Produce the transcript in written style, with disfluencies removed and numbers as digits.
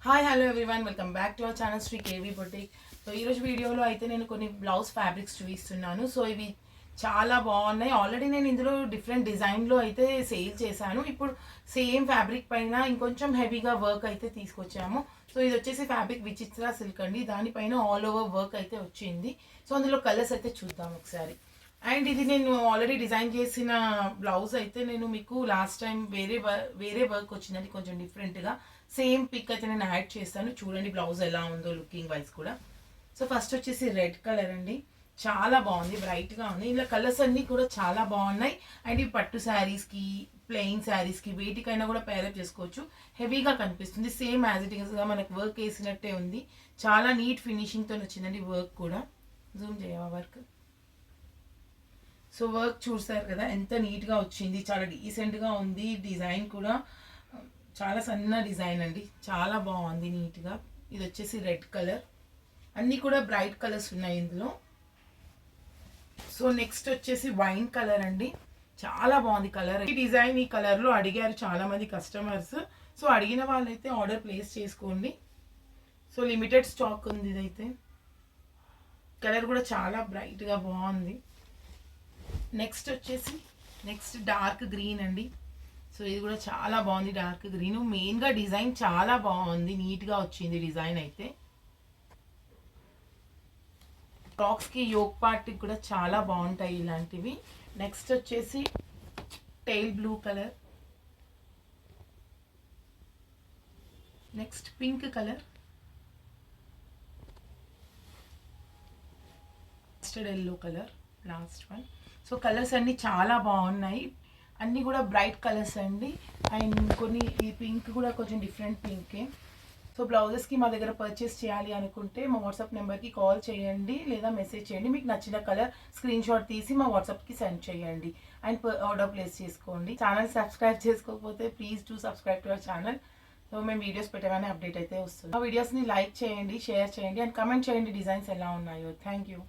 Hi hello everyone, welcome back to our channel Shri KV boutique. So ఈరోజు వీడియోలో అయితే నేను కొన్ని బ్లౌజ్ ఫ్యాబ్రిక్స్ చూపిస్తున్నాను. సో ఇవి చాలా బాగున్నాయి. ఆల్రెడీ నేను ఇందులో డిఫరెంట్ డిజైన్లో అయితే సేల్ చేశాను. ఇప్పుడు సేమ్ ఫ్యాబ్రిక్ పైన ఇంకొంచెం హెవీగా వర్క్ అయితే తీసుకొచ్చాము. సో ఇది వచ్చేసి ఫ్యాబ్రిక్ విచిత్ర సిల్క్ అండి. దానిపైన ఆల్ ఓవర్ వర్క్ అయితే వచ్చింది. సో అందులో కలర్స్ అయితే చూద్దాం ఒకసారి. అండ్ ఇది నేను ఆల్రెడీ డిజైన్ చేసిన బ్లౌజ్ అయితే నేను మీకు లాస్ట్ టైం వేరే వర్క్ వచ్చిందండి, కొంచెం డిఫరెంట్గా. సేమ్ పిక్ అయితే నేను యాడ్ చేస్తాను, చూడండి బ్లౌజ్ ఎలా ఉందో లుకింగ్ వైజ్ కూడా. సో ఫస్ట్ వచ్చేసి రెడ్ కలర్ అండి, చాలా బాగుంది, బ్రైట్గా ఉంది. ఇలా కలర్స్ అన్నీ కూడా చాలా బాగున్నాయి. అండ్ ఈ పట్టు శారీస్కి, ప్లెయిన్ శారీస్కి, వేటికైనా కూడా పేరప్ చేసుకోవచ్చు. హెవీగా కనిపిస్తుంది, సేమ్ యాజ్ ఇట్ ఈస్గా మనకు వర్క్ వేసినట్టే ఉంది. చాలా నీట్ ఫినిషింగ్తో వచ్చిందండి వర్క్ కూడా. జూమ్ చేయవా వర్క్? సో వర్క్ చూస్తారు కదా ఎంత నీట్గా వచ్చింది, చాలా డీసెంట్గా ఉంది. డిజైన్ కూడా చాలా సన్న డిజైన్ అండి, చాలా బాగుంది నీట్గా. ఇది వచ్చేసి రెడ్ కలర్, అన్నీ కూడా బ్రైట్ కలర్స్ ఉన్నాయి ఇందులో. సో నెక్స్ట్ వచ్చేసి వైన్ కలర్ అండి, చాలా బాగుంది కలర్. ఈ డిజైన్ ఈ కలర్లో అడిగారు చాలా మంది కస్టమర్స్. సో అడిగిన వాళ్ళైతే ఆర్డర్ ప్లేస్ చేసుకోండి. సో లిమిటెడ్ స్టాక్ ఉంది ఇదైతే. కలర్ కూడా చాలా బ్రైట్గా బాగుంది. నెక్స్ట్ వచ్చేసి డార్క్ గ్రీన్ అండి. సో ఇది కూడా చాలా బాగుంది, డార్క్ గ్రీన్. మెయిన్గా డిజైన్ చాలా బాగుంది, నీట్గా వచ్చింది డిజైన్ అయితే. ఫ్రాక్స్కి యోక్ పార్ట్కి కూడా చాలా బాగుంటాయి ఇలాంటివి. నెక్స్ట్ వచ్చేసి teal blue colour, next pink colour, mustard yellow colour, last one. So colours అన్నీ చాలా బాగున్నాయి, అన్నీ కూడా బ్రైట్ కలర్స్ అండి. అండ్ కొన్ని ఈ పింక్ కూడా కొంచెం డిఫరెంట్ పింకే. సో బ్లౌజెస్కి మా దగ్గర పర్చేస్ చేయాలి అనుకుంటే మా వాట్సాప్ నెంబర్కి కాల్ చేయండి లేదా మెసేజ్ చేయండి. మీకు నచ్చిన కలర్ స్క్రీన్ షాట్ తీసి మా వాట్సాప్కి సెండ్ చేయండి అండ్ ఆర్డర్ ప్లేస్ చేసుకోండి. ఛానల్ సబ్స్క్రైబ్ చేసుకోకపోతే please to subscribe to our channel. So మేము వీడియోస్ పెట్టగానే అప్డేట్ అయితే వస్తుంది. ఆ వీడియోస్ని లైక్ చేయండి, షేర్ చేయండి అండ్ కమెంట్ చేయండి డిజైన్స్ ఎలా ఉన్నాయో. Thank you.